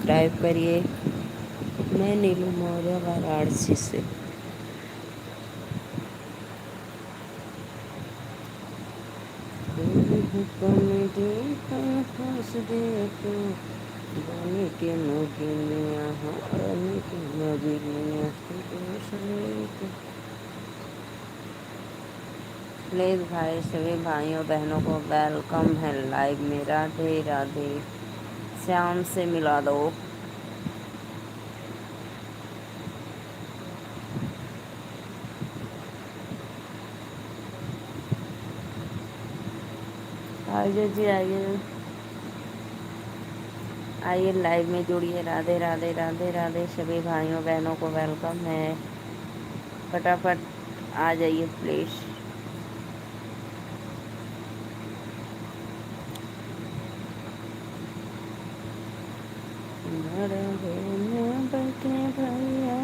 Subscribe करिए। मैं नीलू मौर्य वाराणसी से। कॉमेडी हंस दे तो बने के नगीनिया, बने के नगीनिया प्लीज़ भाई सभी भाइयों बहनों को वेलकम है लाइव में। राधे राधे। श्याम से मिला दो। आइए जी आइए, आइए लाइव में जुड़िए। राधे राधे राधे राधे। सभी भाइयों बहनों को वेलकम है। फटाफट आ जाइए प्लीज़। बैठे भैया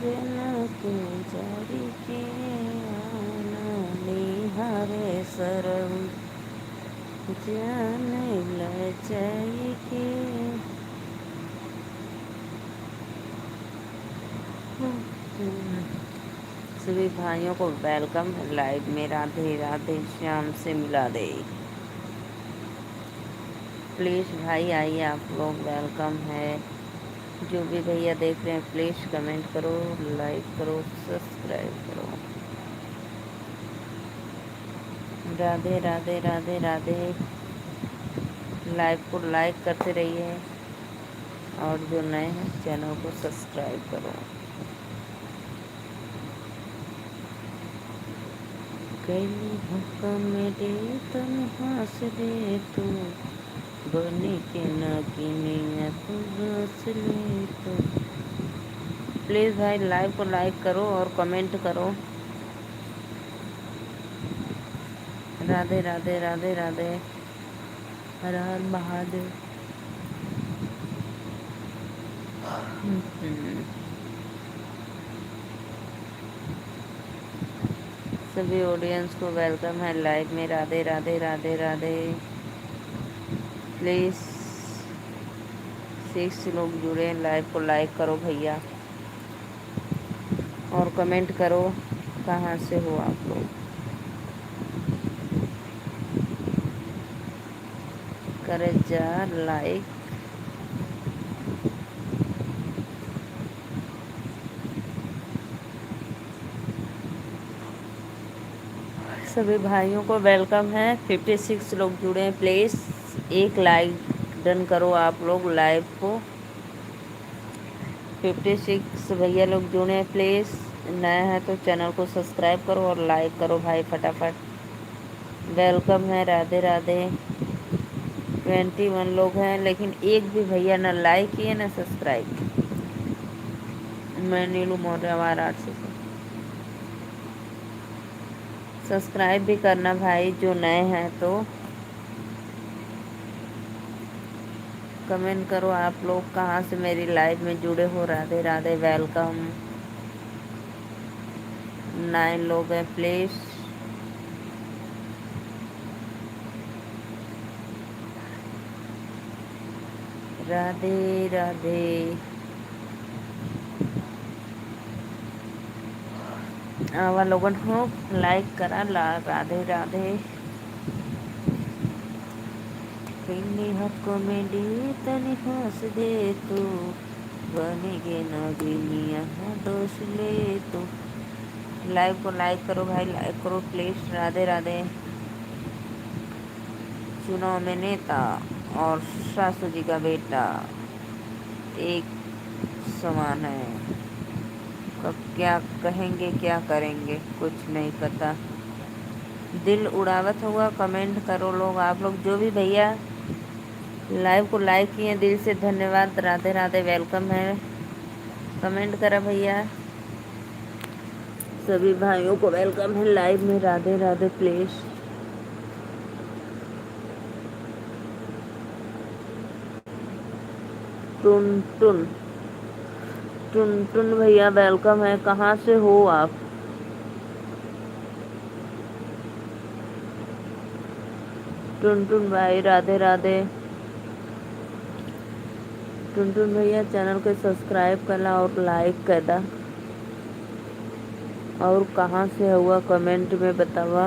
जना के जारी के आना निहारे सरम जान लचाई के। सभी भाइयों को वेलकम है लाइव में। राधे राधे। श्याम से मिला दे। प्लीज़ भाई आइए, आप लोग वेलकम है। जो भी भैया देख रहे हैं प्लीज़ कमेंट करो, लाइक करो, सब्सक्राइब करो। राधे राधे राधे राधे। लाइव को लाइक करते रहिए और जो नए हैं चैनल को सब्सक्राइब करो। कैली कॉमेडी तुम हंस दे तो बने के नगीनिया तू हंस ले तो। प्लीज़ भाई लाइव को लाइक करो और कमेंट करो। राधे राधे राधे राधे। हर हर महादेव। सभी ऑडियंस को वेलकम है लाइव में। राधे राधे राधे राधे। प्लीज़ 6 लोग जुड़े। लाइव को लाइक करो भैया और कमेंट करो कहाँ से हो आप लोग। करे जा लाइक। सभी भाइयों को वेलकम है। 56 लोग जुड़े हैं। प्लीज़ एक लाइक डन करो आप लोग लाइव को। 56 भैया लोग जुड़े हैं। प्लीज़ नया है तो चैनल को सब्सक्राइब करो और लाइक करो भाई फटाफट। वेलकम है। राधे राधे। 21 लोग हैं लेकिन एक भी भैया ना लाइक किए ना सब्सक्राइब। मैं नीलू मौर्य वाराणसी से। सब्सक्राइब भी करना भाई जो नए हैं तो। कमेंट करो आप लोग कहाँ से मेरी लाइव में जुड़े हो। राधे राधे। वेलकम। 9 लोग हैं प्लीज़। राधे राधे। आवा लोगन हो लाइक करा राधे राधे। पिंडी हक्को में डी तनी हंस दे तू बनेगे नगीनिया दोष ले तू। लाइव को लाइक करो भाई, लाइक करो प्लीज़। राधे राधे। चुनाव में नेता और सासू जी का बेटा एक समान है। कब क्या कहेंगे क्या करेंगे कुछ नहीं पता। दिल उड़ावत हुआ कमेंट करो लोग आप लोग। जो भी भैया लाइव को लाइक किए दिल से धन्यवाद। राधे राधे। वेलकम है। कमेंट करा भैया। सभी भाइयों को वेलकम है लाइव में। राधे राधे। प्लीज़ टुन टुन टुन टुन भैया वेलकम है। कहाँ से हो आप? टुन टुन भाई राधे राधे। टुनटुन भैया चैनल को सब्सक्राइब करना और लाइक करना। और कहाँ से हुआ कमेंट में बतावा।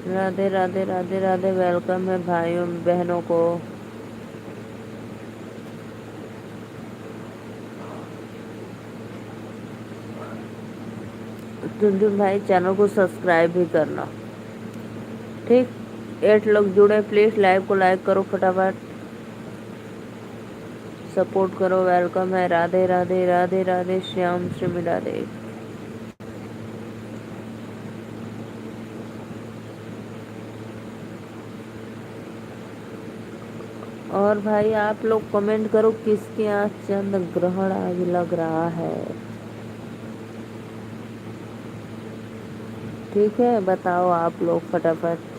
राधे राधे राधे राधे। वेलकम है भाइयों बहनों को। टुनटुन भाई चैनल को सब्सक्राइब भी करना, ठीक। 8 लोग जुड़े, प्लीज लाइव को लाइक करो फटाफट, सपोर्ट करो। वेलकम है। राधे राधे राधे राधे। श्याम श्री मिला दे। और भाई आप लोग कमेंट करो किसके यहाँ चंद्र ग्रहण आज लग रहा है, ठीक है, बताओ आप लोग फटाफट।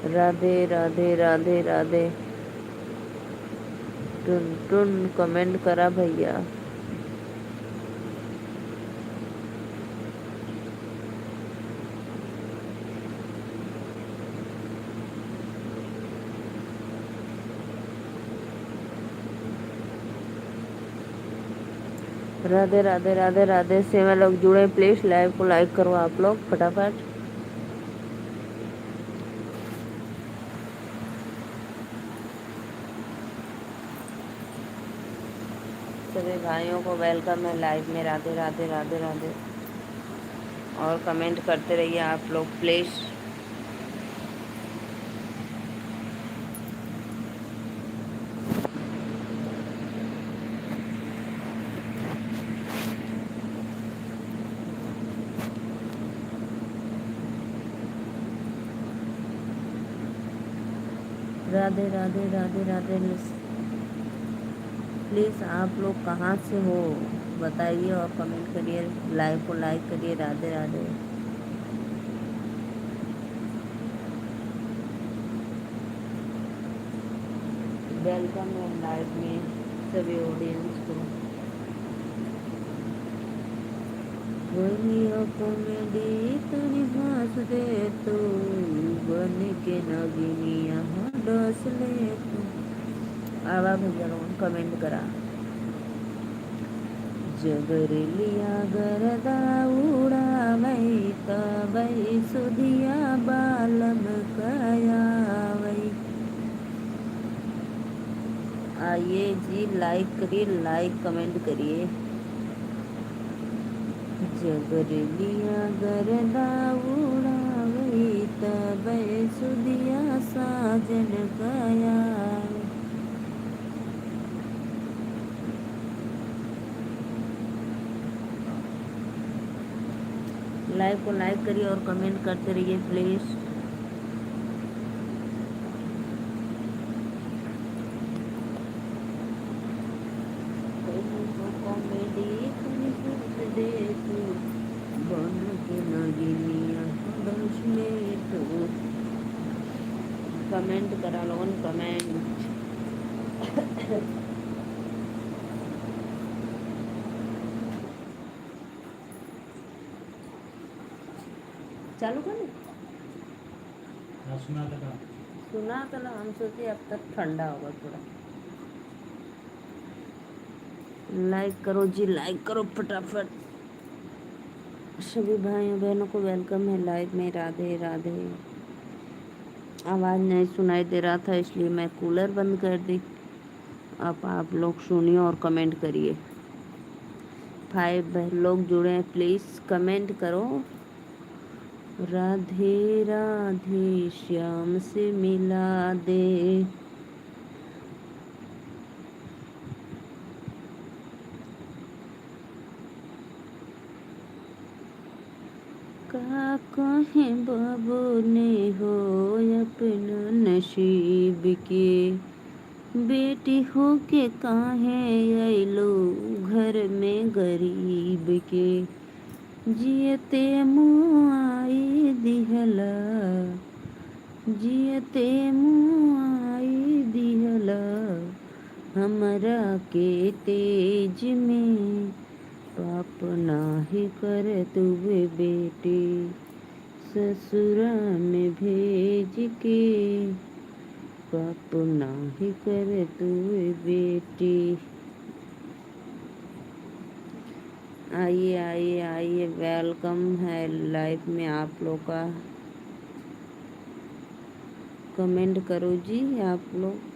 राधे राधे राधे राधे। टुन टुन कमेंट करा भैया। राधे राधे राधे राधे। सेवा लोग जुड़े, प्लीज लाइव को लाइक करो आप लोग फटाफट। सभी भाइयों को वेलकम है लाइव में। राधे राधे राधे राधे। और कमेंट करते रहिए आप लोग प्लीज। राधे राधे राधे राधे। प्लीज़ आप लोग कहाँ से हो बताइए और कमेंट करिए, लाइव को लाइक करिए। राधे राधे। वेलकम है लाइव में सभी ऑडियंस को। वही कॉमेडी तनी हंस दे तू, बन के नगिनिया डस ले तू। आवा भैया लोग कमेंट करा। जगर लिया गरदा उड़ावई तबई सुधिया बालम कयावई। आइए जी, लाइक करिए, लाइक कमेंट करिए। जगर लिया गरदा उड़ावई तबई सुधिया साजन कयावई। लाइव को लाइक करिए और कमेंट करते रहिए प्लीज़। कमेंट करा लोगन कमेंट। चालू कर सुना तो हम सोचे अब तक ठंडा होगा थोड़ा। लाइक करो जी, लाइक करो फटाफट। सभी भाइयों बहनों को वेलकम है लाइव में। राधे राधे। आवाज़ नहीं सुनाई दे रहा था इसलिए मैं कूलर बंद कर दी। अब आप लोग सुनिए और कमेंट करिए। 5 लोग जुड़े हैं, प्लीज़ कमेंट करो। राधे राधे श्याम से मिला दे। का कहें बाबू ने हो अपना नसीब के, बेटी हो के काहे अइलो घर में गरीब के। जियते मुआई दिहला, जियते मुआई दिहला, हमरा के तेज में पाप नाही कर तुवे बेटी ससुरा में भेज के, पाप नाही कर तुवे बेटी। आइए आइए आइए, वेलकम है लाइफ में आप लोग का। कमेंट करो जी आप लोग।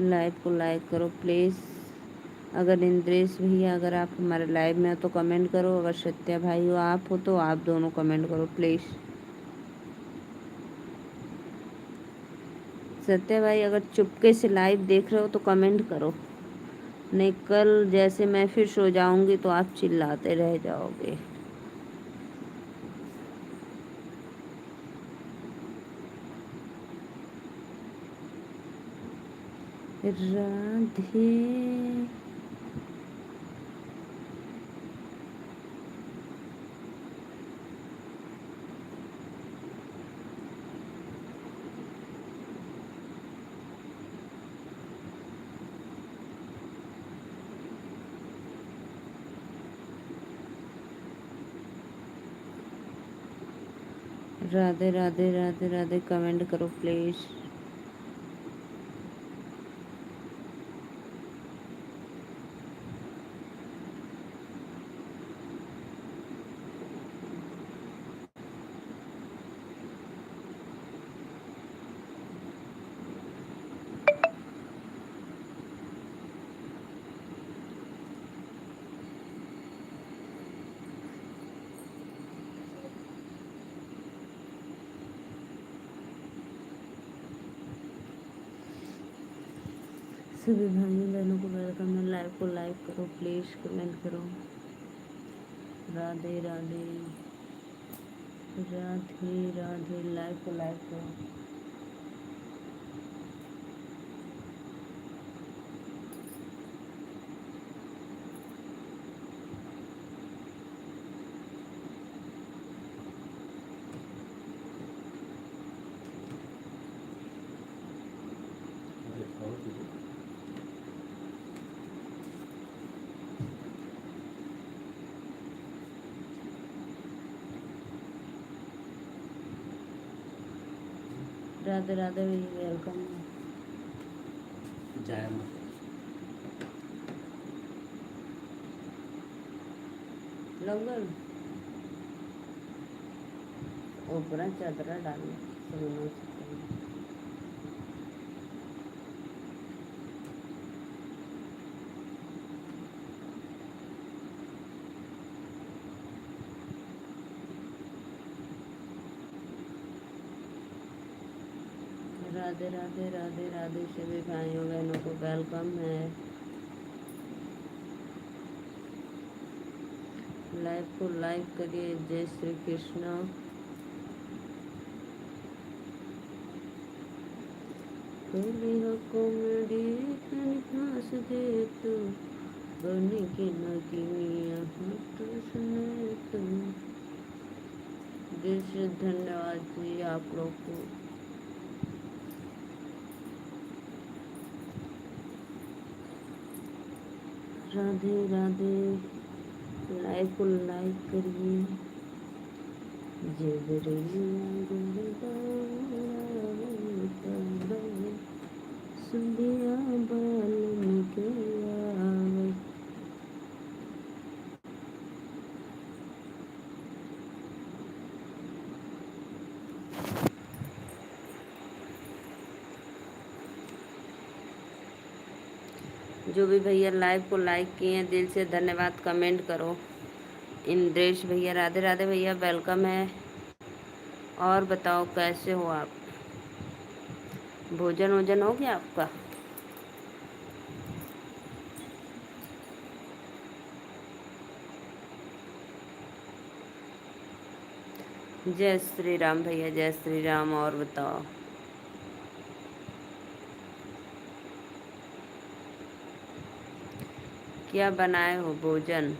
लाइव को लाइक करो प्लीज़। अगर इंद्रेश भैया अगर आप हमारे लाइव में हो तो कमेंट करो, अगर सत्या भाई हो आप हो तो आप दोनों कमेंट करो प्लीज़। सत्या भाई अगर चुपके से लाइव देख रहे हो तो कमेंट करो, नहीं कल जैसे मैं फिर सो जाऊंगी तो आप चिल्लाते रह जाओगे। राधे राधे राधे राधे राधे, कमेंट करो प्लीज़। सभी भाइयों बहनों को वेलकम है, लाइव को लाइक करो प्लीज़, कमेंट करो। राधे राधे राधे राधे, लाइव को लाइक करो। राधे राधे भैया वेलकम है। जय लंगन ऊपर चादर डालना सोना से। राधे राधे राधे राधे, सभी भाइयों बहनों को वेलकम है। लाइव को लाइक करिए। जय श्री कृष्ण। कली हो कॉमेडी हंस दे तू, बनी की नगिनिया हट सुने तू। दिल से धन्यवाद जी आप लोग को। राधे राधे, लाइव को लाइक करिए। सुंदिया बाल में आवे। जो भी भैया लाइव को लाइक किए हैं दिल से धन्यवाद, कमेंट करो। इंद्रेश भैया राधे राधे भैया वेलकम है। और बताओ कैसे हो आप, भोजन वोजन हो गया आपका? जय श्री राम भैया, जय श्री राम। और बताओ क्या बनाए हो भोजन?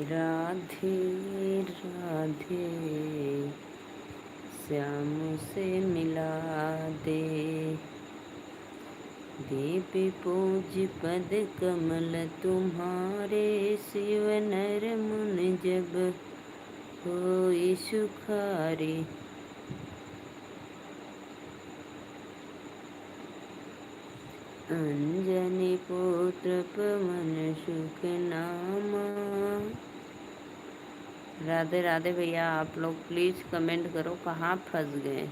राधे राधे श्याम से मिला दे, देवी पूज पद कमल तुम्हारे, शिव नर मुन जब होई सुखारे। अंजनी पुत्र पवन सुख नामा। राधे राधे भैया, आप लोग प्लीज कमेंट करो कहाँ फंस गए।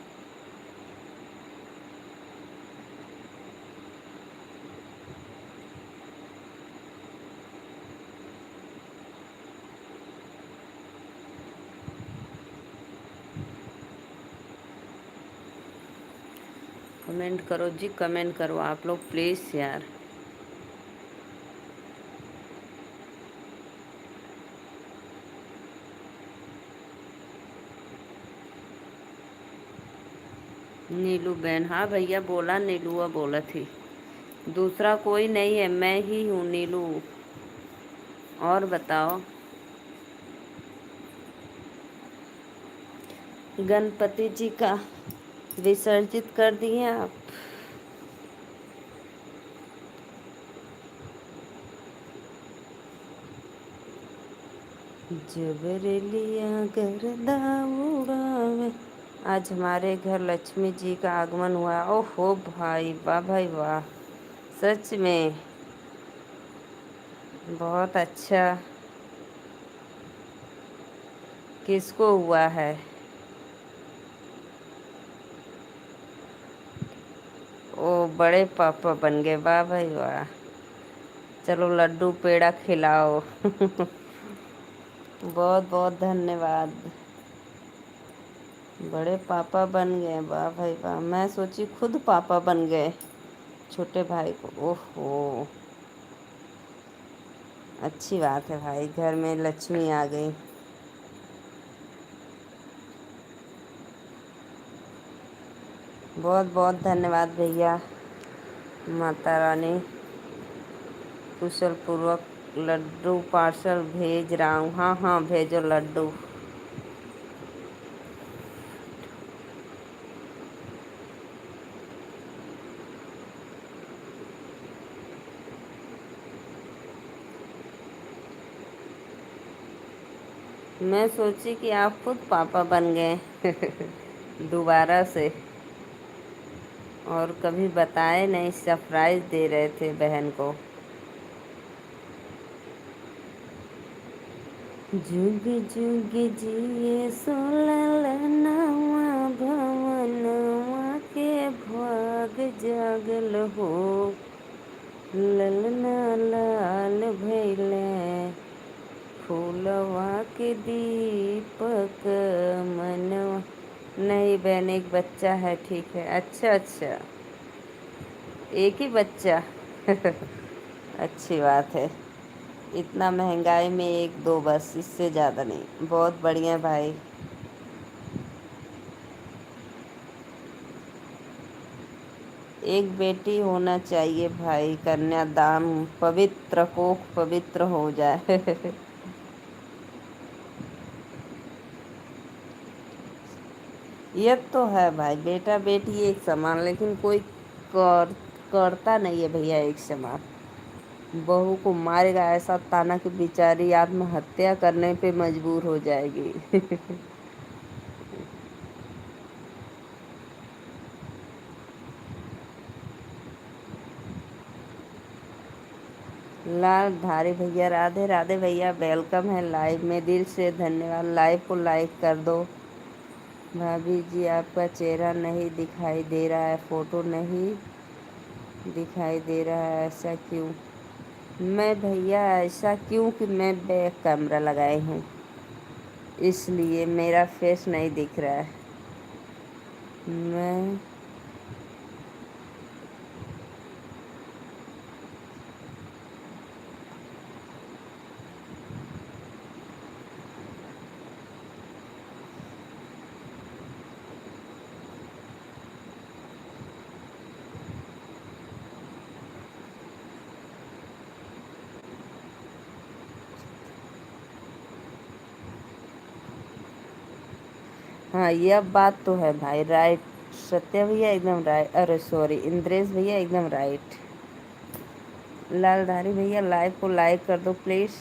कमेंट करो जी, कमेंट करो आप लोग प्लीज यार। नीलू बहन, हाँ भैया बोला, नीलुआ बोला थी। दूसरा कोई नहीं है, मैं ही हूँ नीलू। और बताओ। गणपति जी का विसर्जित कर दिए आप? जबरलिया गर्दा उड़ावे। आज हमारे घर लक्ष्मी जी का आगमन हुआ। ओहो भाई, वाह भाई वाह, सच में बहुत अच्छा। किसको हुआ है? ओ बड़े पापा बन गए, वाह भाई वाह। चलो लड्डू पेड़ा खिलाओ। बहुत बहुत धन्यवाद। बड़े पापा बन गए, वाह भाई वाह। मैं सोची खुद पापा बन गए छोटे भाई को। ओहो, अच्छी बात है भाई, घर में लक्ष्मी आ गई। बहुत बहुत धन्यवाद भैया। माता रानी कुशल पूर्वक लड्डू पार्सल भेज रहा हूँ। हाँ हाँ भेजो लड्डू। मैं सोची कि आप खुद पापा बन गए दोबारा से, और कभी बताए नहीं, सरप्राइज दे रहे थे बहन को। जुग जुग जिए सोललनवा, भवनवा के भाग जागल हो। ललना लाल भैले फूलवा के दीपक मनवा। नहीं बहन, एक बच्चा है, ठीक है। अच्छा अच्छा, एक ही बच्चा। अच्छी बात है। इतना महंगाई में एक दो बस, इससे ज़्यादा नहीं। बहुत बढ़िया भाई। एक बेटी होना चाहिए भाई, कन्यादान पवित्र कोख पवित्र हो जाए। ये तो है भाई, बेटा बेटी एक समान, लेकिन कोई कर करता नहीं है भैया एक समान। बहू को मारेगा ऐसा ताना कि बेचारी आत्महत्या करने पे मजबूर हो जाएगी। लाल धारी भैया, राधे राधे भैया, वेलकम है लाइव में, दिल से धन्यवाद। लाइव को लाइक कर दो। भाभी जी आपका चेहरा नहीं दिखाई दे रहा है, फोटो नहीं दिखाई दे रहा है, ऐसा क्यों? मैं भैया ऐसा क्यों कि मैं बैक कैमरा लगाई हूँ, इसलिए मेरा फेस नहीं दिख रहा है। मैं हाँ, ये अब बात तो है भाई, राइट। सत्य भैया एकदम राइट, अरे सॉरी, इंद्रेश भैया एकदम राइट। लालधारी भैया लाइव को लाइक कर दो प्लीज़।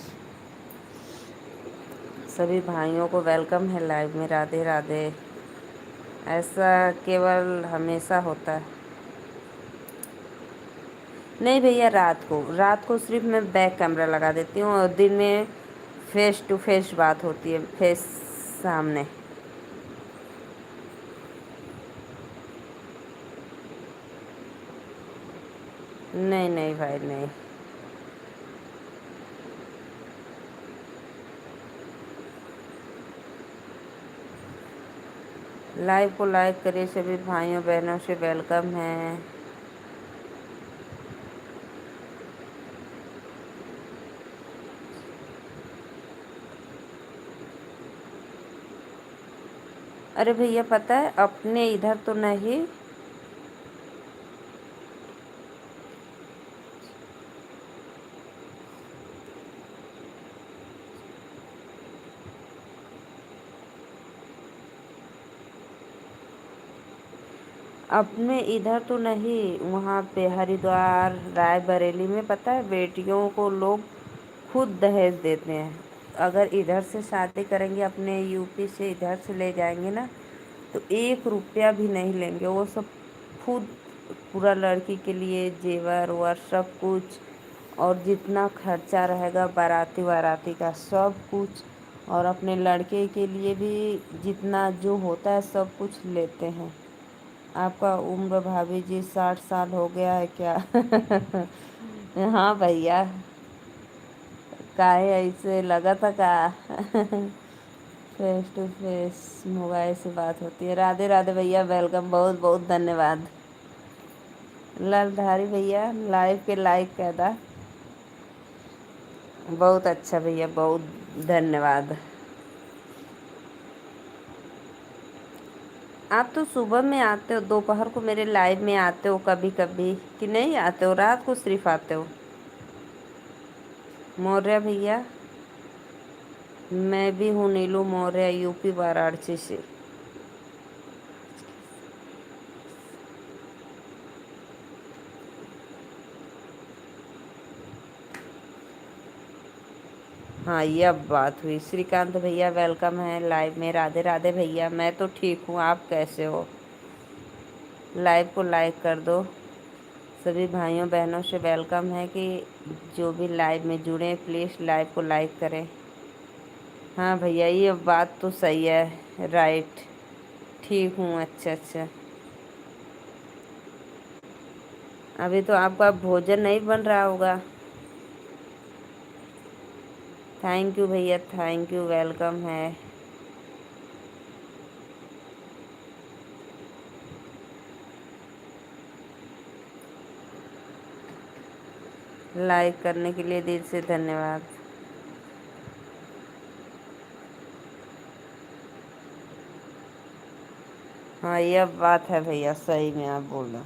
सभी भाइयों को वेलकम है लाइव में। राधे राधे। ऐसा केवल हमेशा होता है? नहीं भैया, रात को सिर्फ मैं बैक कैमरा लगा देती हूँ और दिन में फेस टू फेस बात होती है, फेस सामने। नहीं नहीं भाई, नहीं। लाइव को लाइक करिए, सभी भाइयों बहनों से वेलकम है। अरे भैया पता है, अपने इधर तो नहीं। अपने इधर तो नहीं, वहाँ पे हरिद्वार रायबरेली में पता है, बेटियों को लोग खुद दहेज देते हैं। अगर इधर से शादी करेंगे, अपने यूपी से इधर से ले जाएंगे ना, तो 1 रुपया भी नहीं लेंगे। वो सब खुद पूरा लड़की के लिए जेवर वर सब कुछ, और जितना खर्चा रहेगा बाराती वाराती का सब कुछ, और अपने लड़के के लिए भी जितना जो होता है सब कुछ लेते हैं। आपका उम्र भाभी जी 60 साल हो गया है क्या? हाँ भैया, काहे ऐसे लगा था का? फेस टू फेस मोबाइल से बात होती है। राधे राधे भैया, वेलकम, बहुत बहुत धन्यवाद। लालधारी भैया लाइव के लाइक कैदा, बहुत अच्छा भैया, बहुत धन्यवाद। आप तो सुबह में आते हो, दोपहर को मेरे लाइव में आते हो कभी कभी, कि नहीं आते हो? रात को सिर्फ आते हो? मौर्य भैया, मैं भी हूँ नीलू मौर्य, यूपी वाराणसी से। हाँ, ये अब बात हुई। श्रीकांत भैया वेलकम है लाइव में। राधे राधे भैया, मैं तो ठीक हूँ, आप कैसे हो? लाइव को लाइक कर दो। सभी भाइयों बहनों से वेलकम है कि जो भी लाइव में जुड़े प्लीज़ लाइव को लाइक करें। हाँ भैया, ये बात तो सही है, राइट। ठीक हूँ, अच्छा अच्छा। अभी तो आपका भोजन नहीं बन रहा होगा। थैंक यू भैया, थैंक यू, वेलकम है। लाइक करने के लिए दिल से धन्यवाद। हाँ, यह बात है भैया, सही में आप बोल रहे हो।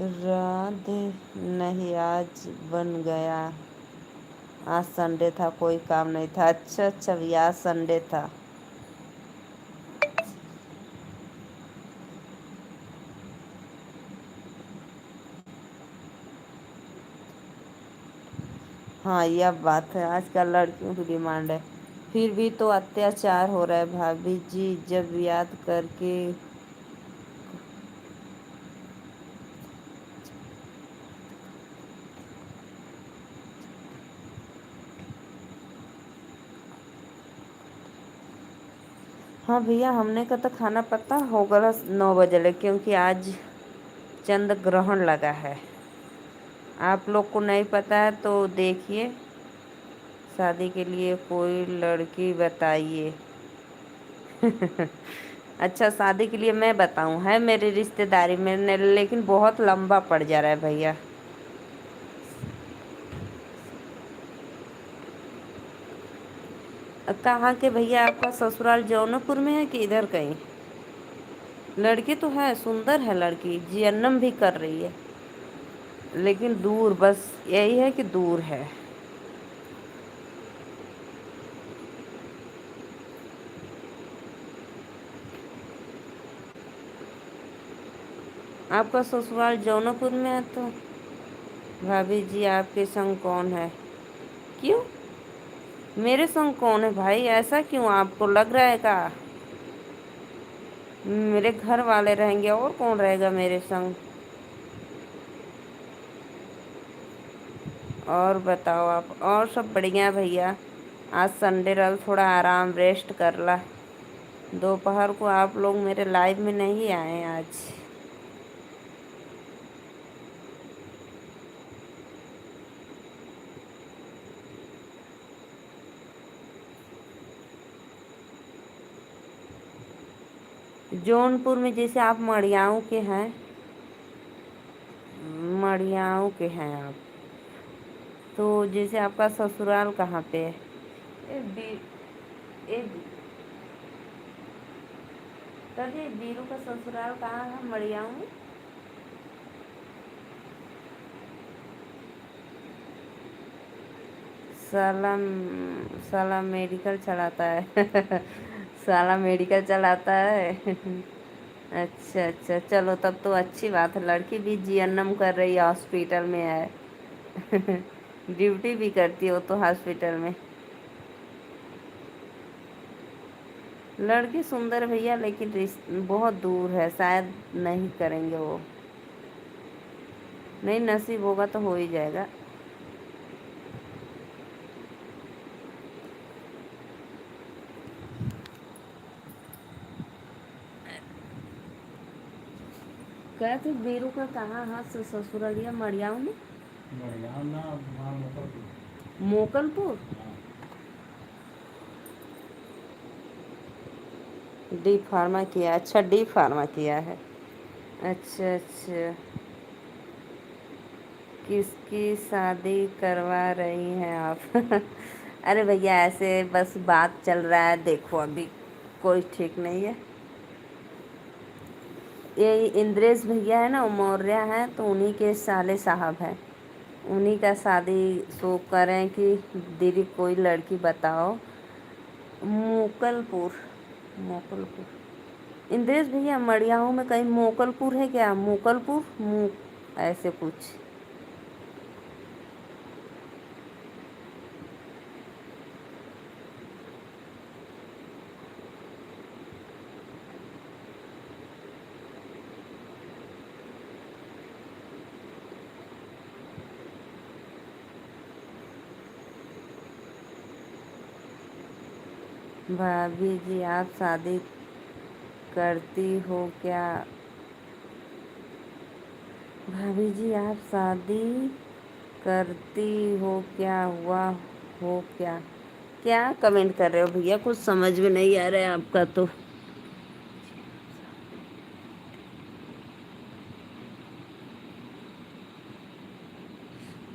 राधे नहीं, आज बन गया। आज संडे था, कोई काम नहीं था। अच्छा अच्छा भैया, आज संडे था। हाँ, यह बात है, आजकल लड़कियों की डिमांड है। फिर भी तो अत्याचार हो रहा है भाभी जी, जब याद करके। हाँ भैया, हमने का तो खाना पता होगा 9 बजे, क्योंकि आज चंद्र ग्रहण लगा है। आप लोग को नहीं पता है तो देखिए, शादी के लिए कोई लड़की बताइए। अच्छा, शादी के लिए मैं बताऊं? है मेरी रिश्तेदारी में लेकिन बहुत लंबा पड़ जा रहा है भैया। कहाँ के भैया? आपका ससुराल जौनपुर में है कि इधर कहीं? लड़की तो है, सुंदर है लड़की, जीएनएम भी कर रही है, लेकिन दूर, बस यही है कि दूर है। आपका ससुराल जौनपुर में है तो भाभी जी आपके संग कौन है? क्यों? मेरे संग कौन है भाई? ऐसा क्यों? आपको लग रहा है का मेरे घर वाले रहेंगे? और कौन रहेगा मेरे संग? और बताओ आप। और सब बढ़िया भैया। आज संडे रहा, थोड़ा आराम रेस्ट कर ला। दोपहर को आप लोग मेरे लाइव में नहीं आए आज। जौनपुर में जैसे आप मड़ियाऊ के हैं, मड़ियाऊ के हैं आप, तो जैसे आपका ससुराल कहाँ पे है? ए बी ए तभी बीरू का ससुराल कहाँ है मड़ियाऊ में? साला साला मेडिकल चलाता है। साला मेडिकल चलाता है। अच्छा अच्छा, चलो तब तो अच्छी बात है। लड़की भी जीएनएम कर रही है, हॉस्पिटल में है। ड्यूटी भी करती हो तो हॉस्पिटल में। लड़की सुंदर भैया, लेकिन बहुत दूर है, शायद नहीं करेंगे वो। नहीं, नसीब होगा तो हो ही जाएगा। कहे थे बीरू का कहाँ है ससुरालिया? मड़ियाऊ में? मड़ियाऊ ना, वहाँ मुजफ्फरपुर। मोकलपुर? हाँ। डी फार्मा किया? अच्छा, डी फार्मा किया है। अच्छा अच्छा। किसकी शादी करवा रही हैं आप? अरे भैया, ऐसे बस बात चल रहा है, देखो अभी कोई ठीक नहीं है। ये इंद्रेश भैया है ना, वो मौर्य हैं, तो उन्हीं के साले साहब हैं। उन्हीं का शादी सो करें कि दीदी कोई लड़की बताओ। मोकलपुर? मोकलपुर इंद्रेश भैया, मड़ियाऊ में कहीं मोकलपुर है क्या? मोकलपुर ऐसे कुछ। भाभी जी आप शादी करती हो क्या? भाभी जी आप शादी करती हो क्या? हुआ हो क्या? क्या कमेंट कर रहे हो भैया? कुछ समझ में नहीं आ रहा है आपका तो।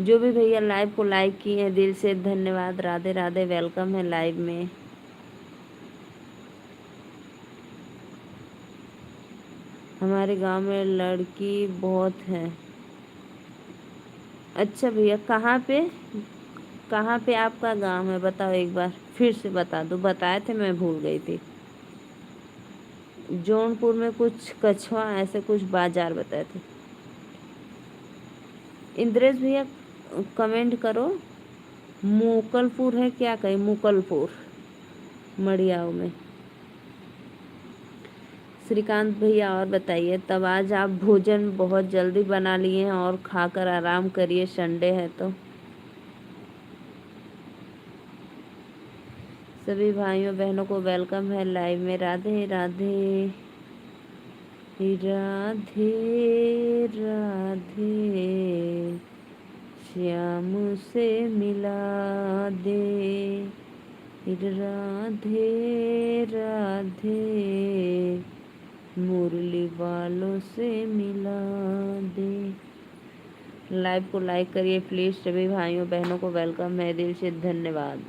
जो भी भैया लाइव को लाइक किए हैं, दिल से धन्यवाद। राधे राधे, वेलकम है लाइव में। हमारे गांव में लड़की बहुत है। अच्छा भैया, कहाँ पे आपका गांव है? बताओ एक बार फिर से बता दो। बताए थे, मैं भूल गई थी। जौनपुर में कुछ कछवा ऐसे कुछ बाजार बताए थे। इंद्रेश भैया कमेंट करो, मोकलपुर है क्या? कहीं मोकलपुर मड़ियाऊ में। श्रीकांत भैया और बताइए। तब आज आप भोजन बहुत जल्दी बना लिए हैं और खाकर आराम करिए, संडे है तो। सभी भाइयों बहनों को वेलकम है लाइव में। राधे राधे, राधे राधे, श्याम से मिला दे। राधे राधे, मुरली वालों से मिला दे। लाइव को लाइक करिए प्लीज। सभी भाइयों बहनों को वेलकम है, दिल से धन्यवाद।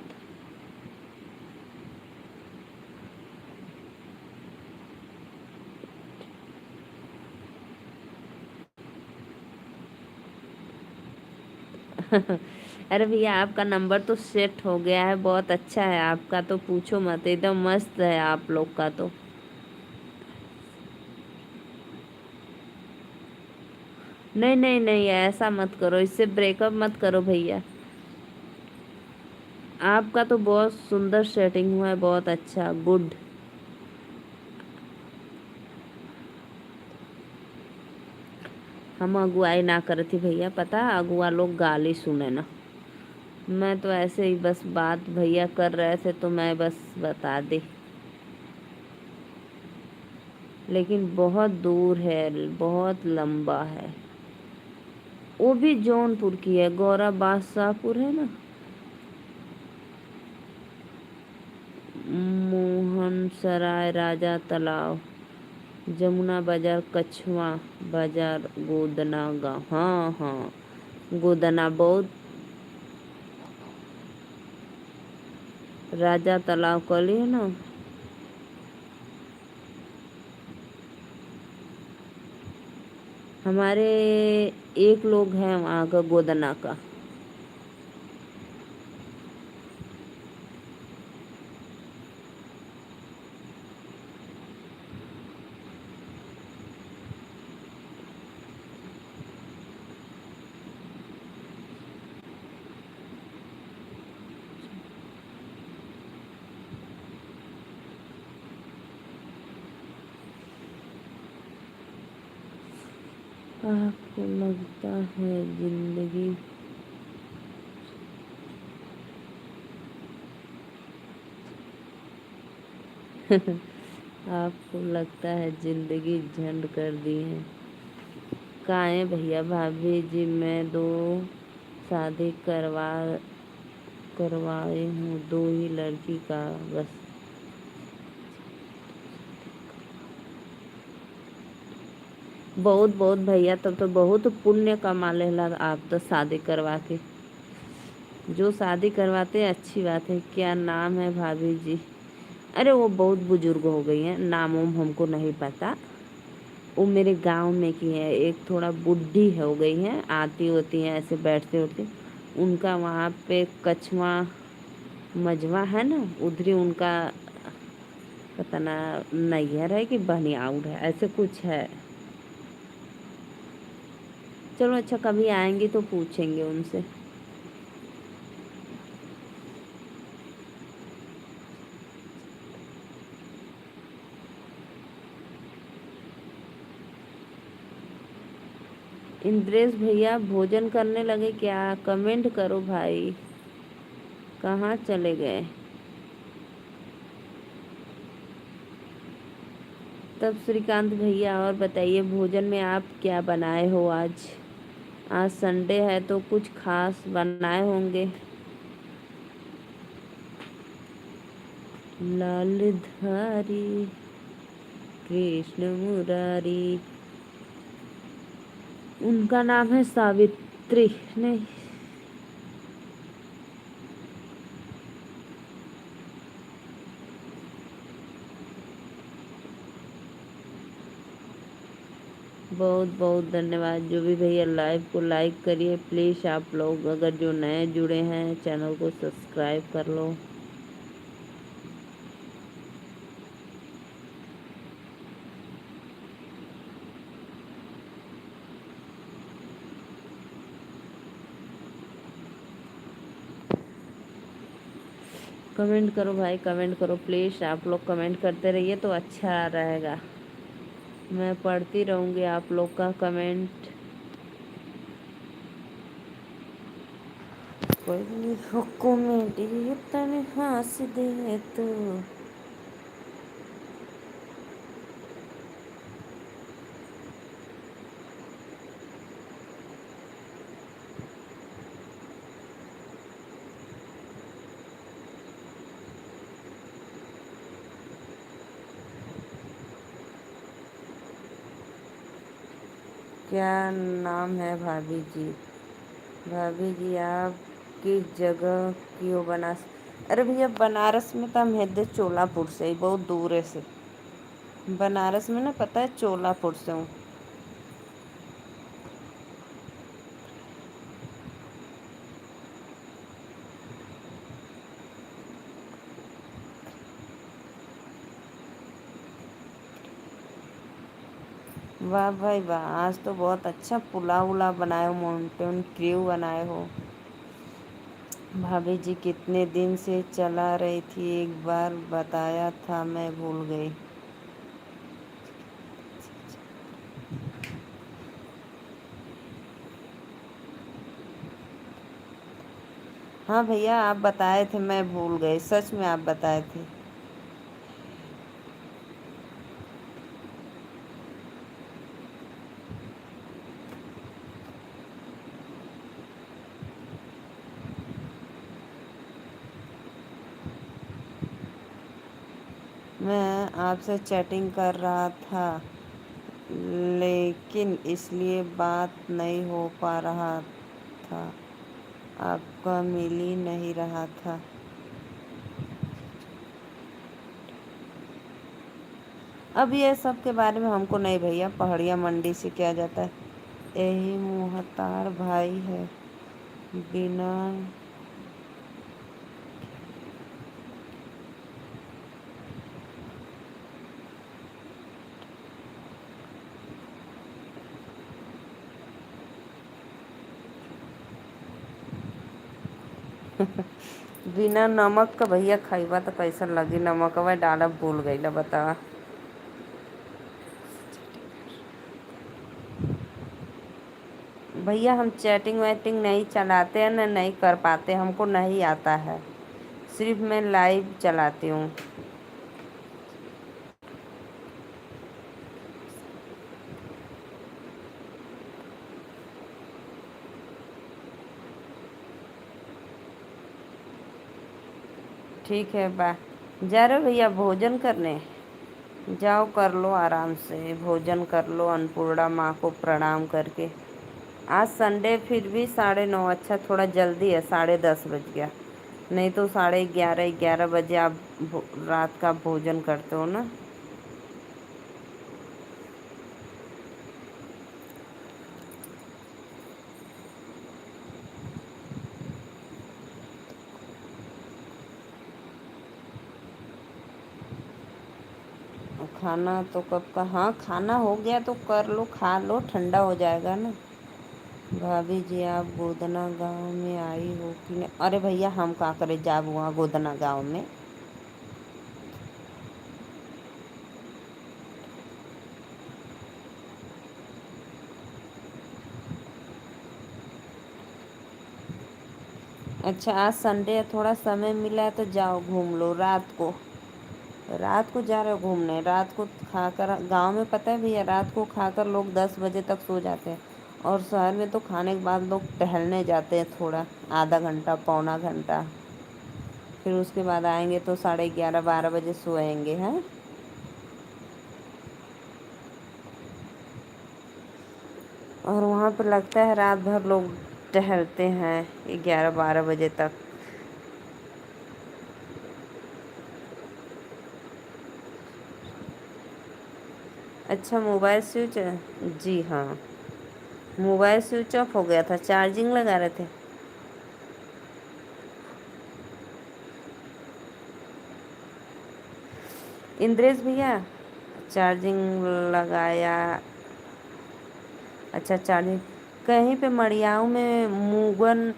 अरे भैया, आपका नंबर तो सेट हो गया है, बहुत अच्छा है आपका तो, पूछो मत, एकदम मस्त है आप लोग का तो। नहीं नहीं नहीं, ऐसा मत करो, इससे ब्रेकअप मत करो भैया। आपका तो बहुत सुंदर सेटिंग हुआ है, बहुत अच्छा, गुड। हम अगुवाई ना करती भैया, पता है अगुआ लोग गाली सुने ना। मैं तो ऐसे ही बस बात भैया कर रहे थे तो मैं बस बता दी। लेकिन बहुत दूर है, बहुत लंबा है। वो भी जौनपुर की है, गौरा बादशाहपुर है ना। मोहन सराय, राजा तालाब, जमुना बाजार, कछवा बाजार, गोदना गाँव। हाँ हाँ, गोदना बहुत। राजा तालाब कॉलोनी है ना। हमारे एक लोग हैं वहाँ का, गोदना का। आपको लगता है जिंदगी आपको लगता है जिंदगी झंड कर दी है। काहे भैया, भाभी जी मैं दो शादी करवाए हूँ, दो ही लड़की का बस। बहुत बहुत भैया, तब तो बहुत पुण्य कमा लेला आप तो शादी करवा के। जो शादी करवाते हैं अच्छी बात है। क्या नाम है भाभी जी? अरे वो बहुत बुजुर्ग हो गई हैं, नाम वाम हमको नहीं पता। वो मेरे गांव में की है, एक थोड़ा बुढ़ी हो गई हैं, आती होती हैं ऐसे बैठते उठते। उनका वहाँ पे कछवा मझवा है ना, उधरी उनका पता ना नैहर है कि बनियाउर है, ऐसे कुछ है। चलो अच्छा, कभी आएंगी तो पूछेंगे उनसे। इंद्रेश भैया भोजन करने लगे क्या? कमेंट करो भाई, कहाँ चले गए? तब श्रीकांत भैया और बताइए, भोजन में आप क्या बनाए हो आज? आज संडे है तो कुछ खास बनाए होंगे। लालधारी कृष्ण मुरारी, उनका नाम है सावित्री नहीं। बहुत बहुत धन्यवाद जो भी भैया लाइव को लाइक करिए प्लीज़। आप लोग अगर जो नए जुड़े हैं चैनल को सब्सक्राइब कर लो। कमेंट करो भाई, कमेंट करो प्लीज़। आप लोग कमेंट करते रहिए तो अच्छा रहेगा, मैं पढ़ती रहूँगी आप लोग का कमेंट। कोई हो कॉमेडी तने हंस दे तो। क्या नाम है भाभी जी? भाभी जी आप किस जगह क्यों अरे भैया बनारस में तो हम है चोलापुर से ही, बहुत दूर है से। बनारस में ना पता है, चोलापुर से हूँ। वाह भाई वाह, आज तो बहुत अच्छा पुलाव उलाव बनाए हो, माउंटेन क्रू बनाए हो। भाभी जी कितने दिन से चला रही थी, एक बार बताया था मैं भूल गई। हाँ भैया आप बताए थे, मैं भूल गई, सच में आप बताए थे। मैं आपसे चैटिंग कर रहा था लेकिन इसलिए बात नहीं हो पा रहा था, आपका मिल ही नहीं रहा था। अब ये सब के बारे में हमको नहीं भैया, पहाड़िया मंडी से क्या जाता है, यही मुहतार भाई है बिना। बिना नमक का भैया खइबा तो कैसन लगी, नमकवा डालब भूल गईला बता। भैया हम चैटिंग वैटिंग नहीं चलाते हैं ना, नहीं कर पाते, हमको नहीं आता है, सिर्फ मैं लाइव चलाती हूँ। ठीक है बा, जा रहे हो भैया भोजन करने? जाओ कर लो आराम से, भोजन कर लो अन्नपूर्णा माँ को प्रणाम करके। आज संडे फिर भी 9:30, अच्छा थोड़ा जल्दी है, 10:30 बज गया, नहीं तो 11:30 आप रात का भोजन करते हो ना। खाना तो कब का, हाँ खाना हो गया तो कर लो, खा लो, ठंडा हो जाएगा ना। भाभी जी आप गोदना गांव में आई हो कि नहीं? अरे भैया हम का करे जाब वहाँ गोदना गांव में। अच्छा आज संडे है, थोड़ा समय मिला है तो जाओ घूम लो रात को। रात को जा रहे हो घूमने? रात को खाकर गांव में पता है भैया, रात को खाकर लोग 10 बजे तक सो जाते हैं, और शहर में तो खाने के बाद लोग टहलने जाते हैं थोड़ा, आधा घंटा पौना घंटा, फिर उसके बाद आएंगे तो 11:30 12 बजे सोएंगे हैं। और वहाँ पे लगता है रात भर लोग टहलते हैं 11 12 बजे तक। अच्छा मोबाइल स्विच, जी हाँ, मोबाइल स्विच ऑफ हो गया था, चार्जिंग लगा रहे थे। इंद्रेश भैया चार्जिंग लगाया, अच्छा चार्जिंग कहीं पे मड़ियाऊ में मुगन,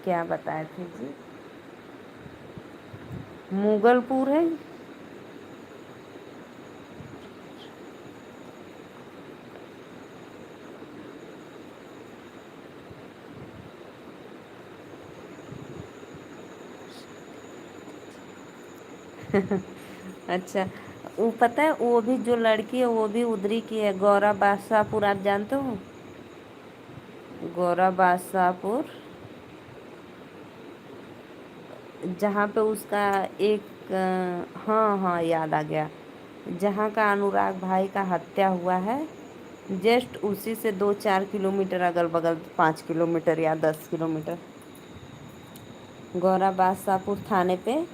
क्या बताए थे जी, मुगलपुर है। अच्छा वो पता है, वो भी जो लड़की है वो भी उधरी की है, गौरा बादशाहपुर, आप जानते हो? गौरा बादशाहपुर, जहाँ पे उसका एक हाँ हाँ याद आ गया, जहाँ का अनुराग भाई का हत्या हुआ है, जस्ट उसी से 2 4 किलोमीटर अगल बगल, 5 किलोमीटर या 10 किलोमीटर, गौरा बादशाहपुर थाने पे।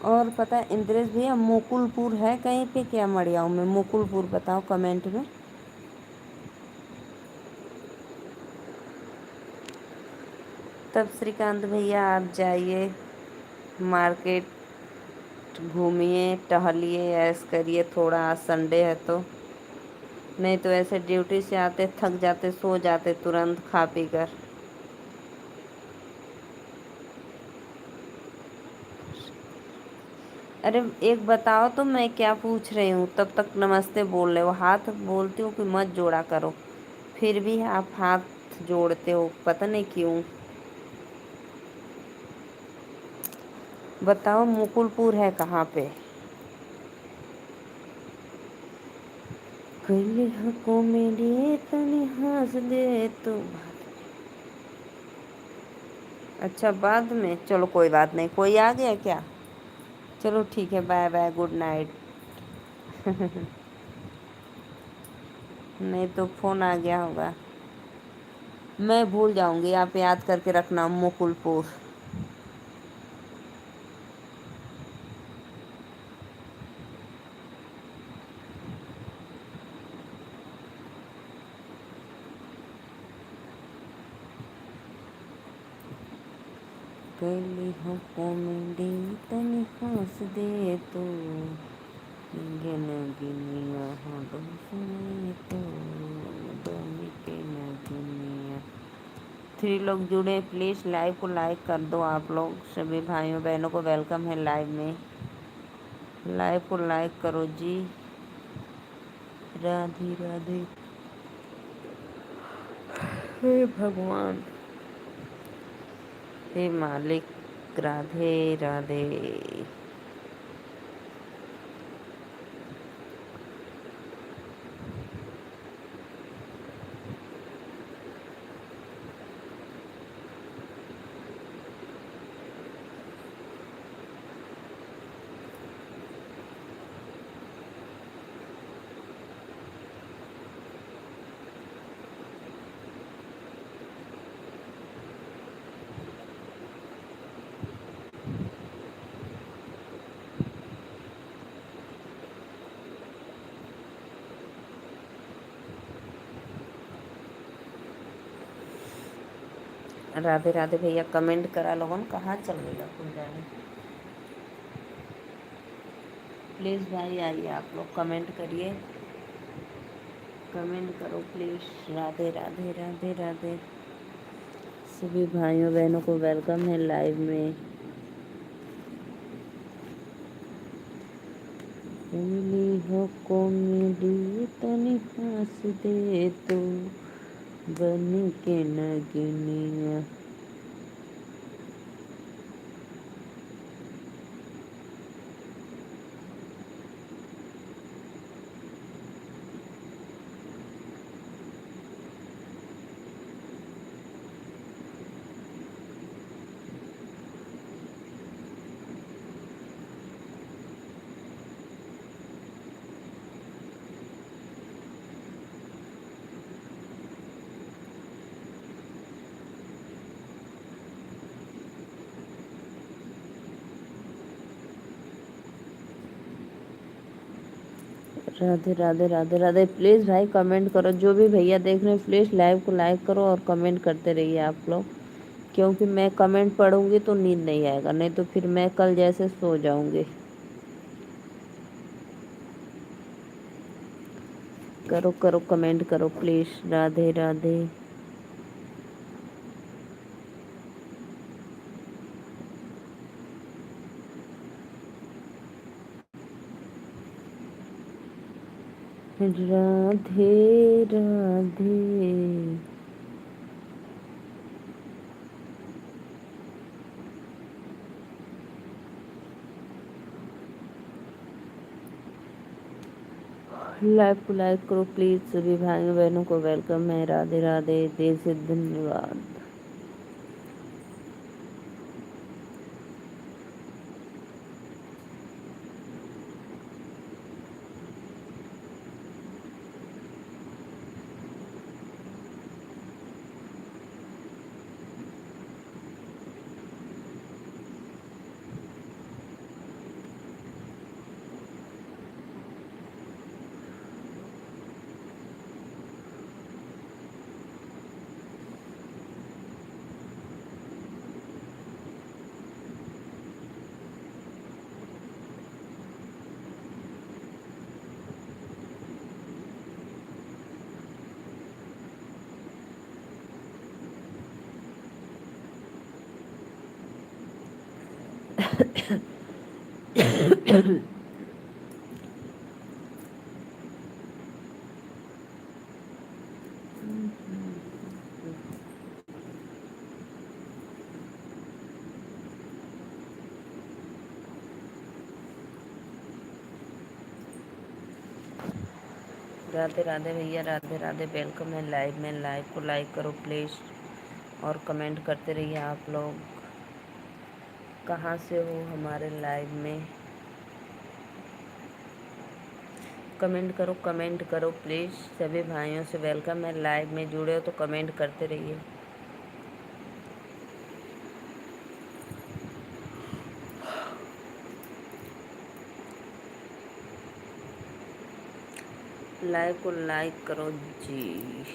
और पता है इंद्रेश भैया, मुकुलपुर है कहीं पे क्या मड़ियाऊ में? मुकुलपुर बताओ कमेंट में। तब श्रीकांत भैया आप जाइए मार्केट, घूमिए टहलिए, ऐश करिए थोड़ा, आज संडे है तो। नहीं तो ऐसे ड्यूटी से आते थक जाते, सो जाते तुरंत खा पी कर। अरे एक बताओ तो, मैं क्या पूछ रही हूँ तब तक नमस्ते बोल रहे हो। हाथ बोलती हो कि मत जोड़ा करो, फिर भी आप हाथ जोड़ते हो, पता नहीं क्यों। बताओ मुकुलपुर है कहाँ पे? कैली हको मेरी तनी हंस दे तो। अच्छा बाद में, चलो कोई बात नहीं। कोई आ गया क्या? चलो ठीक है, बाय बाय, गुड नाइट। नहीं तो फ़ोन आ गया होगा। मैं भूल जाऊंगी, आप याद करके रखना, मुकुलपुर। कैली हो कॉमेडी तनी हंस दे तो, गिन गिनिया हाडो सुने तो, बनी के न गिनिया। 3 लोग जुड़े, प्लीज़ लाइव को लाइक कर दो आप लोग। सभी भाइयों बहनों को वेलकम है लाइव में। लाइव को लाइक करो जी। राधे राधे। हे भगवान, हे मालिक, राधे राधे। राधे राधे भैया, कमेंट करा लोगन, कहाँ चल गई कुल जाने। प्लीज़ भाई आइए, आप लोग कमेंट करिए, कमेंट करो प्लीज़। राधे राधे राधे राधे। सभी भाइयों बहनों को वेलकम है लाइव में। कैली हो कॉमेडी तनी हंस दे तो, बन के न गिनिया। राधे राधे राधे राधे। प्लीज़ भाई कमेंट करो, जो भी भैया देख रहे हैं प्लीज़ लाइव को लाइक करो और कमेंट करते रहिए आप लोग, क्योंकि मैं कमेंट पढ़ूंगी तो नींद नहीं आएगा, नहीं तो फिर मैं कल जैसे सो जाऊंगी। करो करो कमेंट करो प्लीज़। राधे राधे। राधे राधे। लाइव को लाइक करो प्लीज़। सभी भाइयों बहनों को वेलकम है। राधे राधे, दिल से धन्यवाद। राधे राधे भैया, राधे राधे, वेलकम है लाइव में। लाइव को लाइक करो प्लीज़ और कमेंट करते रहिए। आप लोग कहाँ से हो हमारे लाइव में? कमेंट करो प्लीज़। सभी भाइयों से वेलकम है, लाइव में जुड़े हो तो कमेंट करते रहिए। लाइव को लाइक करो जी।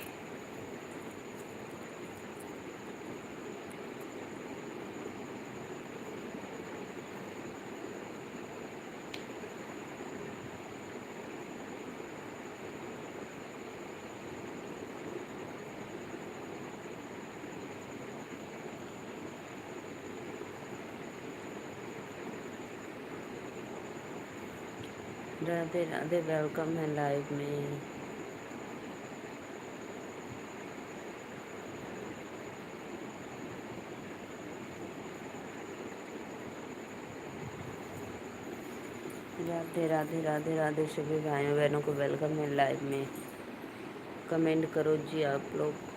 राधे राधे, वेलकम है लाइव में। राधे राधे, राधे राधे, सभी भाइयों बहनों को वेलकम है लाइव में। कमेंट करो जी आप लोग।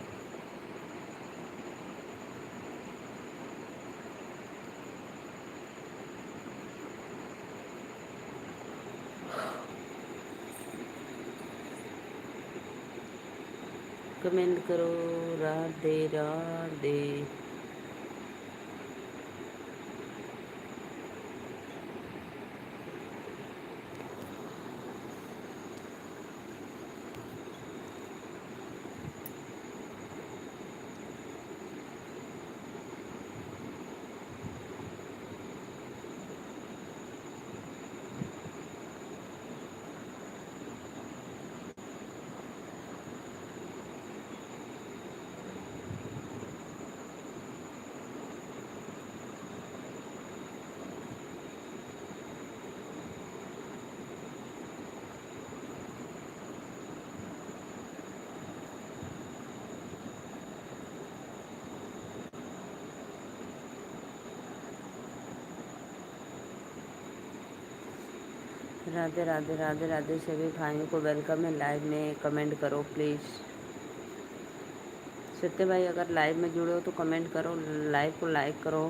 कमेंट करो। राधे राधे। राधे राधे, राधे राधे, सभी भाइयों को वेलकम है लाइव में। कमेंट करो प्लीज़। सत्य भाई अगर लाइव में जुड़े हो तो कमेंट करो, लाइव को लाइक करो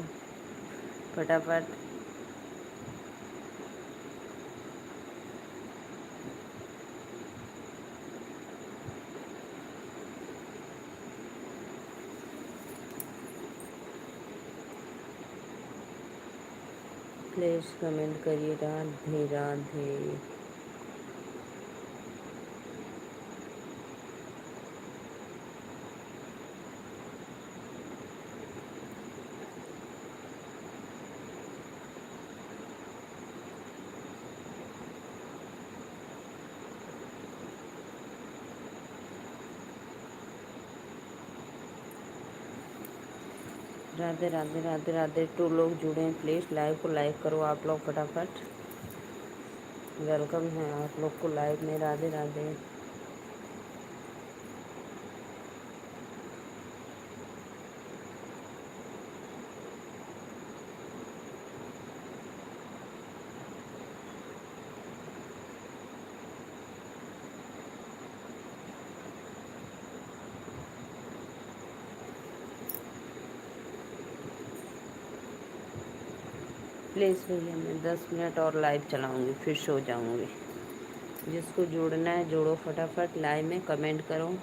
फटाफट। प्लीज़ कमेंट करिए। राधे राधे। राधे राधे, राधे राधे, 2 लोग जुड़े हैं, प्लीज़ लाइव को लाइक करो आप लोग फटाफट। वेलकम है आप लोग को लाइव में। राधे राधे। प्लीज़ भैया मैं 10 मिनट और लाइव चलाऊँगी, फिर सो जाऊँगी। जिसको जुड़ना है जुड़ो फटाफट, लाइव में कमेंट करो।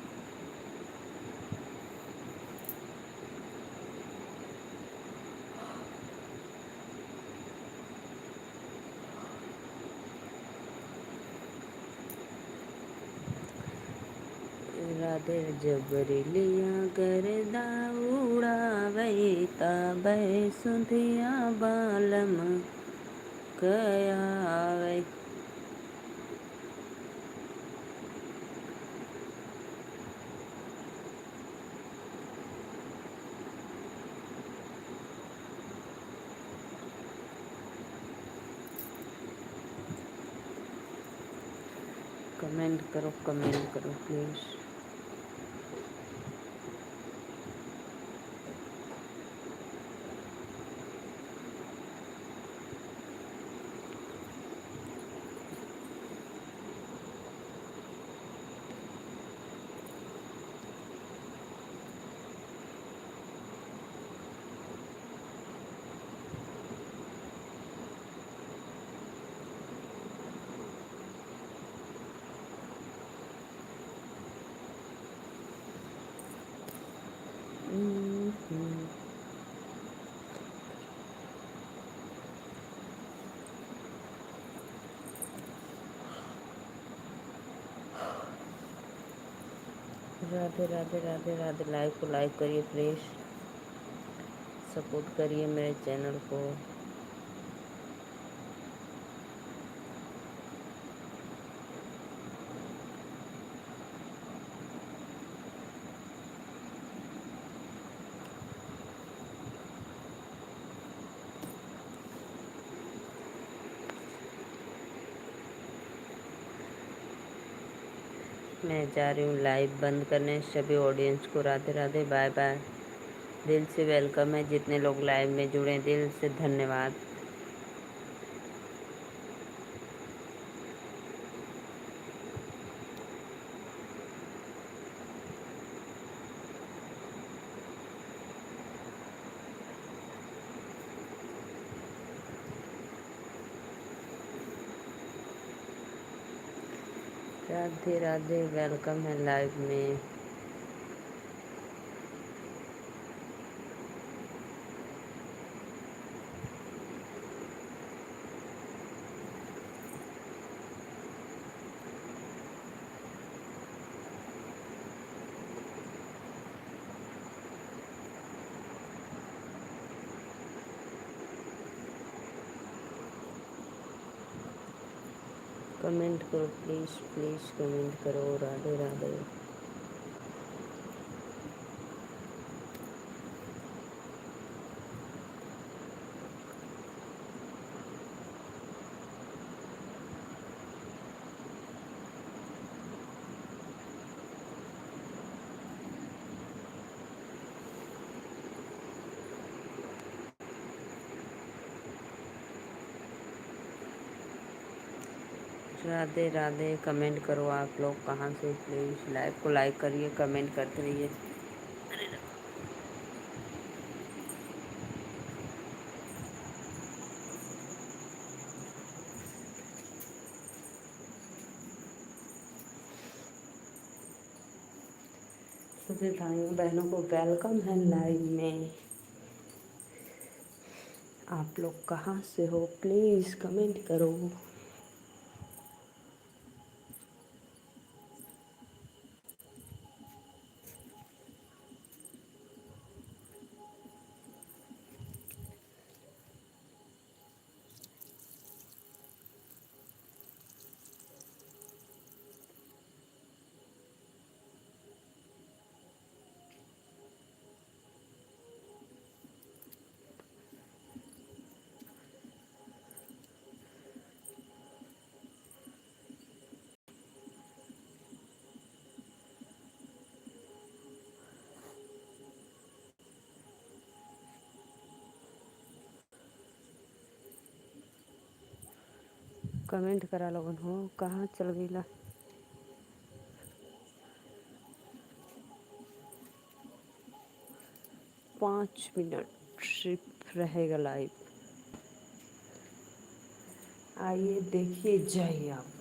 राधे जबरलिया करदा उड़ावै तबै सुधिया बालम कयावै। कमेंट करो प्लीज़। राधे राधे राधे राधे। लाइव को लाइक करिए प्लीज़, सपोर्ट करिए मेरे चैनल को। मैं जा रही हूँ लाइव बंद करने। सभी ऑडियंस को राधे राधे, बाय बाय। दिल से वेलकम है जितने लोग लाइव में जुड़े, दिल से धन्यवाद। राधे राधे, वेलकम है लाइव में। कमेंट करो प्लीज़ प्लीज़, कमेंट करो। राधे राधे। राधे राधे। कमेंट करो आप लोग कहाँ से, प्लीज़ लाइव को लाइक करिए, कमेंट करते रहिए। सभी भाइयों बहनों को वेलकम है लाइव में। आप लोग कहाँ से हो प्लीज़ कमेंट करो। कमेंट करा लोगन हो, कहाँ चल गईला। 5 मिनट सिर्फ रहेगा लाइव। आइए देखिए, जाइए आप लोग।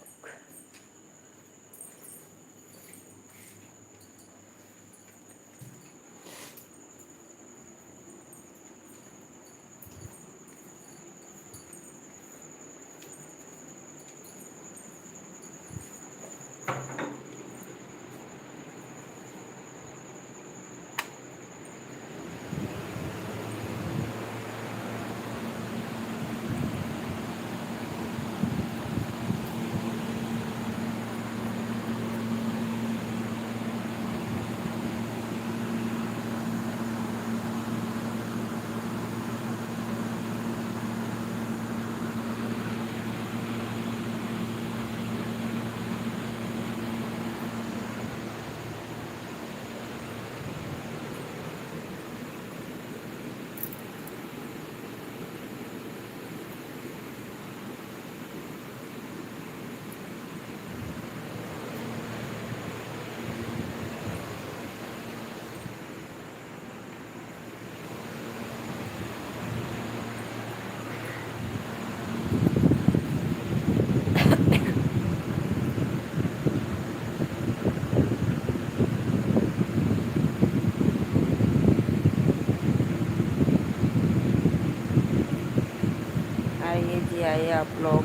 आइए आप लोग।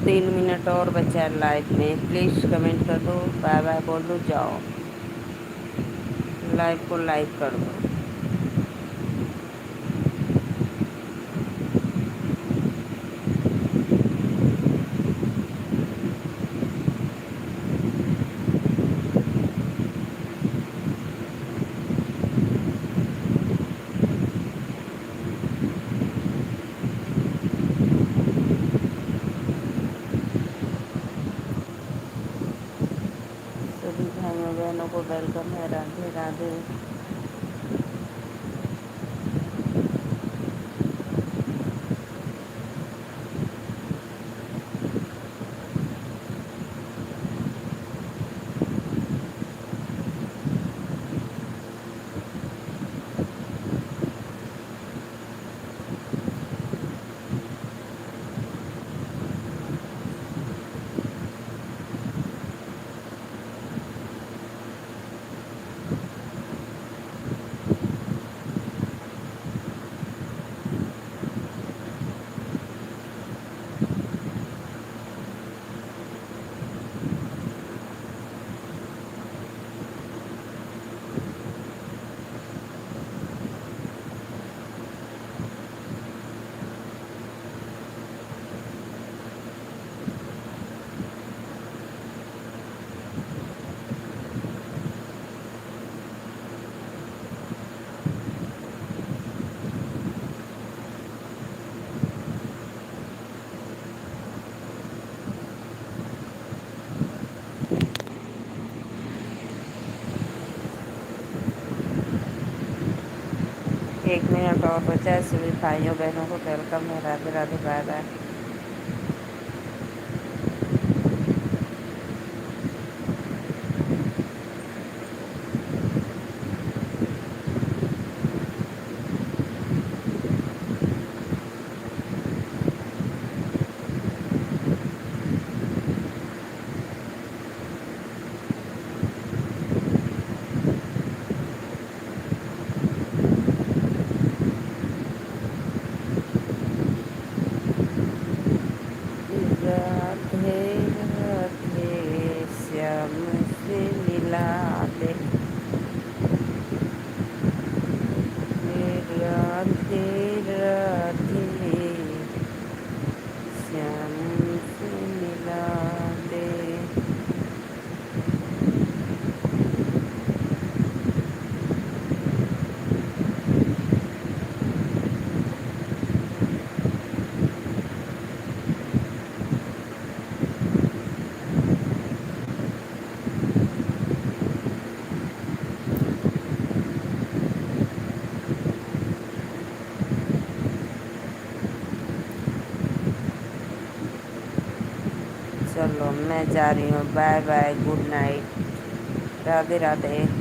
3 मिनट और बचा है लाइव में, प्लीज़ कमेंट कर दो, बाय बाय बोल दो, जाओ लाइव को लाइक कर दो। सभी भाइयों बहनों को वेलकम है, राधे राधे। एक मिनट और बचा है, सभी भाइयों बहनों को वेलकम है, राधे राधे, बाय बाय। राधे राधे श्याम से मिला दे, राधे राधे श्याम से मिला दे। चलो मैं जा रही हूँ, bye bye, good night, Radhe Radhe.